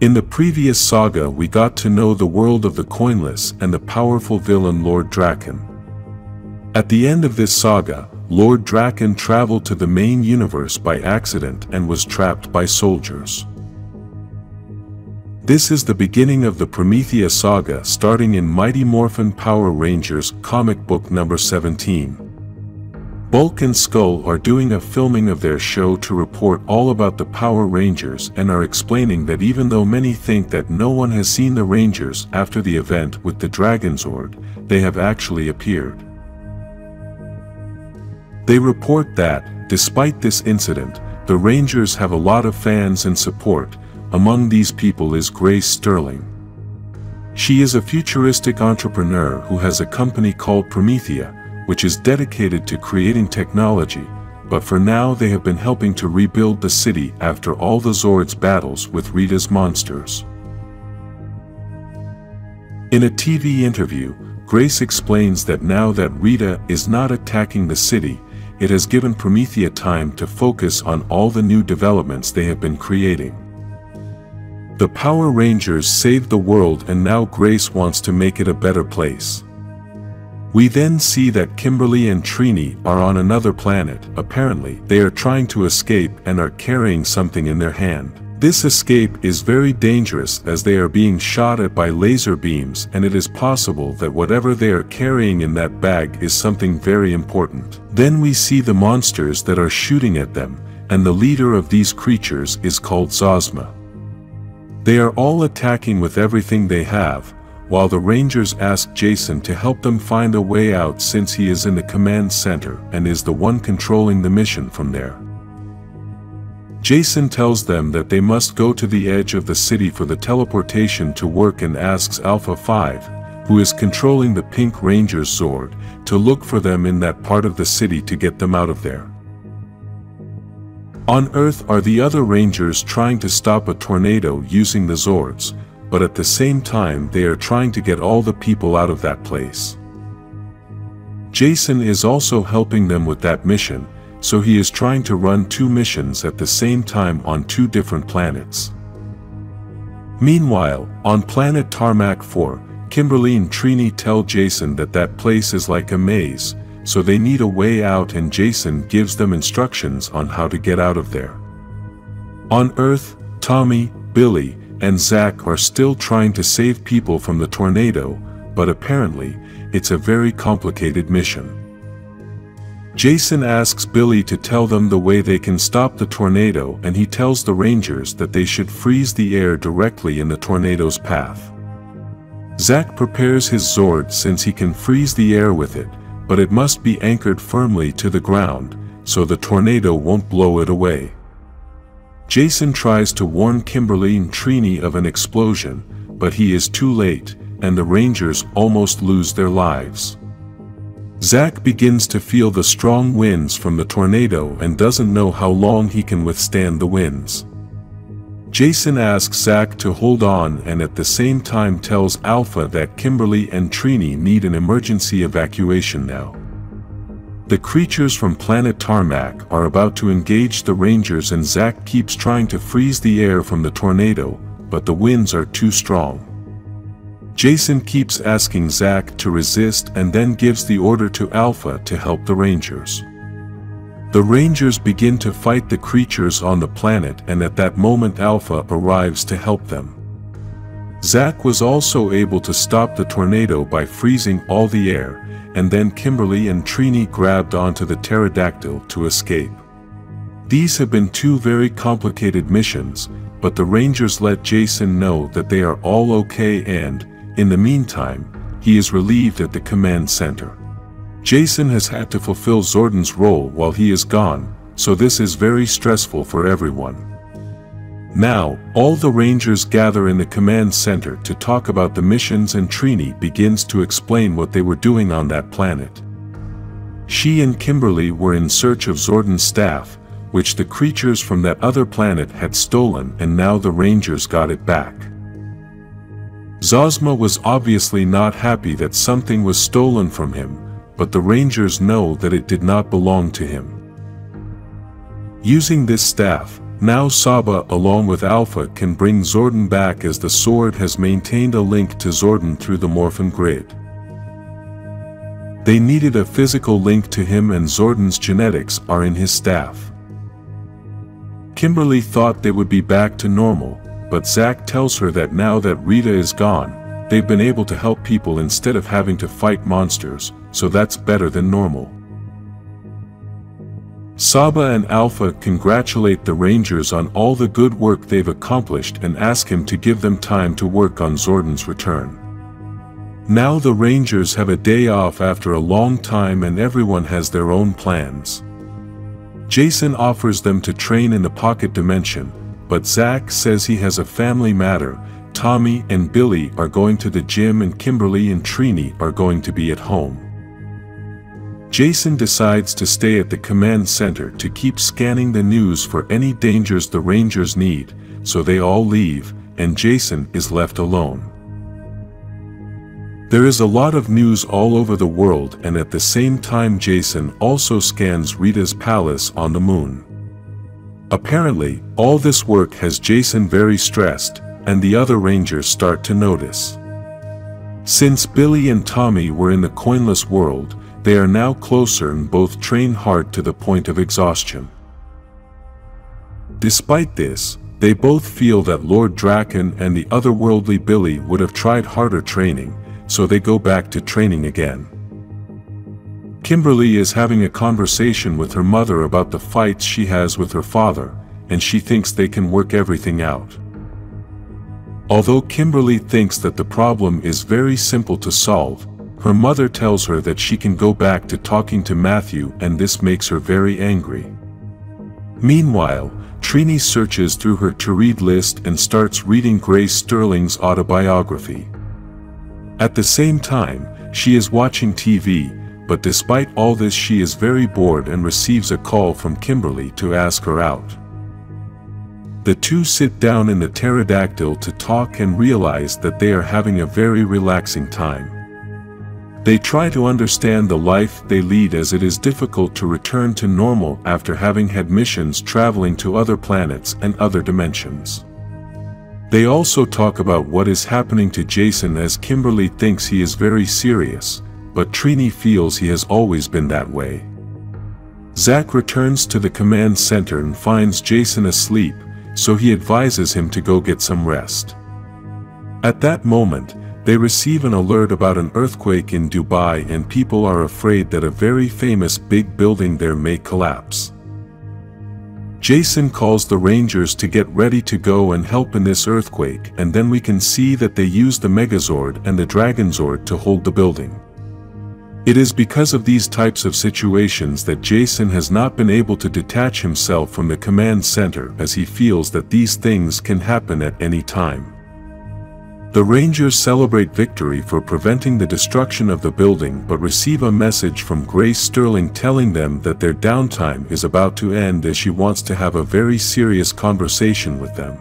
In the previous saga we got to know the world of the coinless and the powerful villain Lord Drakkon. At the end of this saga, Lord Drakkon traveled to the main universe by accident and was trapped by soldiers. This is the beginning of the Promethea Saga, starting in Mighty Morphin Power Rangers comic book number 17. Bulk and Skull are doing a filming of their show to report all about the Power Rangers and are explaining that even though many think that no one has seen the Rangers after the event with the Dragon Zord, they have actually appeared. They report that, despite this incident, the Rangers have a lot of fans and support. Among these people is Grace Sterling. She is a futuristic entrepreneur who has a company called Promethea, which is dedicated to creating technology, but for now they have been helping to rebuild the city after all the Zord's battles with Rita's monsters. In a TV interview, Grace explains that now that Rita is not attacking the city, it has given Promethea time to focus on all the new developments they have been creating. The Power Rangers saved the world and now Grace wants to make it a better place. We then see that Kimberly and Trini are on another planet. Apparently, they are trying to escape and are carrying something in their hand. This escape is very dangerous as they are being shot at by laser beams, and it is possible that whatever they are carrying in that bag is something very important. Then we see the monsters that are shooting at them, and the leader of these creatures is called Zosma. They are all attacking with everything they have, while the Rangers ask Jason to help them find a way out since he is in the command center and is the one controlling the mission from there. Jason tells them that they must go to the edge of the city for the teleportation to work and asks Alpha 5, who is controlling the Pink Ranger's Zord, to look for them in that part of the city to get them out of there. On Earth are the other Rangers trying to stop a tornado using the Zords, but at the same time they are trying to get all the people out of that place. Jason is also helping them with that mission, so he is trying to run 2 missions at the same time on 2 different planets. Meanwhile, on planet Tarmac 4, Kimberly and Trini tell Jason that that place is like a maze, so they need a way out and Jason gives them instructions on how to get out of there. On Earth, Tommy, Billy, and Zach are still trying to save people from the tornado, but apparently, it's a very complicated mission. Jason asks Billy to tell them the way they can stop the tornado, and he tells the Rangers that they should freeze the air directly in the tornado's path. Zach prepares his Zord since he can freeze the air with it, but it must be anchored firmly to the ground, so the tornado won't blow it away. Jason tries to warn Kimberly and Trini of an explosion, but he is too late, and the Rangers almost lose their lives. Zach begins to feel the strong winds from the tornado and doesn't know how long he can withstand the winds. Jason asks Zach to hold on and at the same time tells Alpha that Kimberly and Trini need an emergency evacuation now. The creatures from planet Tarmac are about to engage the Rangers and Zach keeps trying to freeze the air from the tornado, but the winds are too strong. Jason keeps asking Zach to resist and then gives the order to Alpha to help the Rangers. The Rangers begin to fight the creatures on the planet and at that moment Alpha arrives to help them. Zach was also able to stop the tornado by freezing all the air, and then Kimberly and Trini grabbed onto the pterodactyl to escape. These have been 2 very complicated missions, but the Rangers let Jason know that they are all okay and, in the meantime, he is relieved at the command center. Jason has had to fulfill Zordon's role while he is gone, so this is very stressful for everyone. Now, all the Rangers gather in the command center to talk about the missions and Trini begins to explain what they were doing on that planet. She and Kimberly were in search of Zordon's staff, which the creatures from that other planet had stolen and now the Rangers got it back. Zosma was obviously not happy that something was stolen from him, but the Rangers know that it did not belong to him. Using this staff, Now Saba along with Alpha can bring Zordon back, as the sword has maintained a link to Zordon through the Morphin grid. They needed a physical link to him, and Zordon's genetics are in his staff. Kimberly thought they would be back to normal, but Zack tells her that now that Rita is gone, they've been able to help people instead of having to fight monsters, so that's better than normal. Saba and Alpha congratulate the Rangers on all the good work they've accomplished and ask him to give them time to work on Zordon's return. Now the Rangers have a day off after a long time, and everyone has their own plans. Jason offers them to train in the pocket dimension, but Zack says he has a family matter. Tommy and Billy are going to the gym, and Kimberly and Trini are going to be at home. Jason decides to stay at the command center to keep scanning the news for any dangers the Rangers need, so they all leave, and Jason is left alone. There is a lot of news all over the world, and at the same time Jason also scans Rita's palace on the moon. Apparently, all this work has Jason very stressed, and the other Rangers start to notice. Since Billy and Tommy were in the coinless world, they are now closer and both train hard to the point of exhaustion. Despite this, they both feel that Lord Drakkon and the otherworldly Billy would have tried harder training, so they go back to training again. Kimberly is having a conversation with her mother about the fights she has with her father, and she thinks they can work everything out. Although Kimberly thinks that the problem is very simple to solve, her mother tells her that she can go back to talking to Matthew, and this makes her very angry. Meanwhile, Trini searches through her to-read list and starts reading Grace Sterling's autobiography. At the same time, she is watching TV, but despite all this she is very bored and receives a call from Kimberly to ask her out. The two sit down in the pterodactyl to talk and realize that they are having a very relaxing time. They try to understand the life they lead, as it is difficult to return to normal after having had missions traveling to other planets and other dimensions. They also talk about what is happening to Jason, as Kimberly thinks he is very serious, but Trini feels he has always been that way. Zack returns to the command center and finds Jason asleep, so he advises him to go get some rest. At that moment, they receive an alert about an earthquake in Dubai, and people are afraid that a very famous big building there may collapse. Jason calls the Rangers to get ready to go and help in this earthquake, and then we can see that they use the Megazord and the Dragonzord to hold the building. It is because of these types of situations that Jason has not been able to detach himself from the command center, as he feels that these things can happen at any time. The Rangers celebrate victory for preventing the destruction of the building, but receive a message from Grace Sterling telling them that their downtime is about to end, as she wants to have a very serious conversation with them.